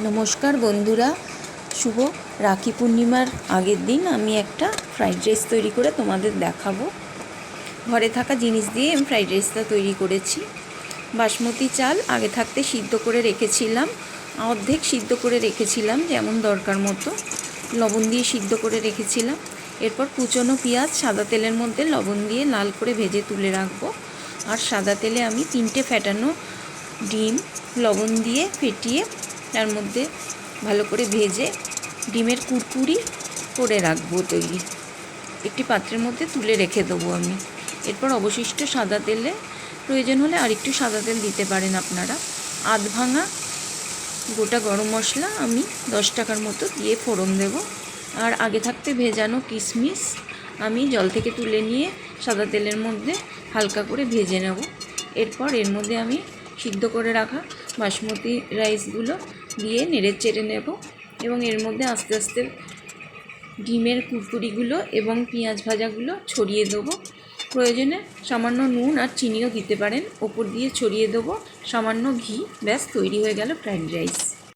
নমস্কার বন্ধুরা, শুভ রাখি পূর্ণিমার আগের দিন আমি একটা ফ্রাইড রাইস তৈরি করে তোমাদের দেখাবো। ঘরে থাকা জিনিস দিয়ে আমি ফ্রাইড রাইসটা তৈরি করেছি। বাসমতি চাল আগে থাকতে সিদ্ধ করে রেখেছিলাম, অর্ধেক সিদ্ধ করে রেখেছিলাম যেমন দরকার মতো, লবণ দিয়ে সিদ্ধ করে রেখেছিলাম। এরপর কুচনো পেঁয়াজ সাদা তেলের মধ্যে লবণ দিয়ে লাল করে ভেজে তুলে রাখবো। আর সাদা তেলে আমি 3টে ফেটানো ডিম লবণ দিয়ে ফেটিয়ে তার মধ্যে ভালো করে ভেজে ডিমের কুরকুরি করে রাখবো তৈরি। একটি পাত্রের মধ্যে তুলে রেখে দেবো আমি। এরপর অবশিষ্ট সাদা তেলে প্রয়োজন হলে আর একটু সাদা তেল দিতে পারেন আপনারা। আধ ভাঙা গোটা গরম মশলা আমি 10 টাকার মতো দিয়ে ফোড়ন দেব। আর আগে থাকতে ভেজানো কিশমিশ আমি জল থেকে তুলে নিয়ে সাদা তেলের মধ্যে হালকা করে ভেজে নেব। এরপর এর মধ্যে আমি সিদ্ধ করে রাখা বাসমতি রাইসগুলো দিয়ে নেড়ে চেড়ে নেব এবং এর মধ্যে আস্তে আস্তে ডিমের কুরকুরিগুলো এবং পেঁয়াজ ভাজাগুলো ছড়িয়ে দেবো। প্রয়োজনে সামান্য নুন আর চিনিও দিতে পারেন। ওপর দিয়ে ছড়িয়ে দেবো সামান্য ঘি। ব্যাস তৈরি হয়ে গেল ফ্রাইড রাইস।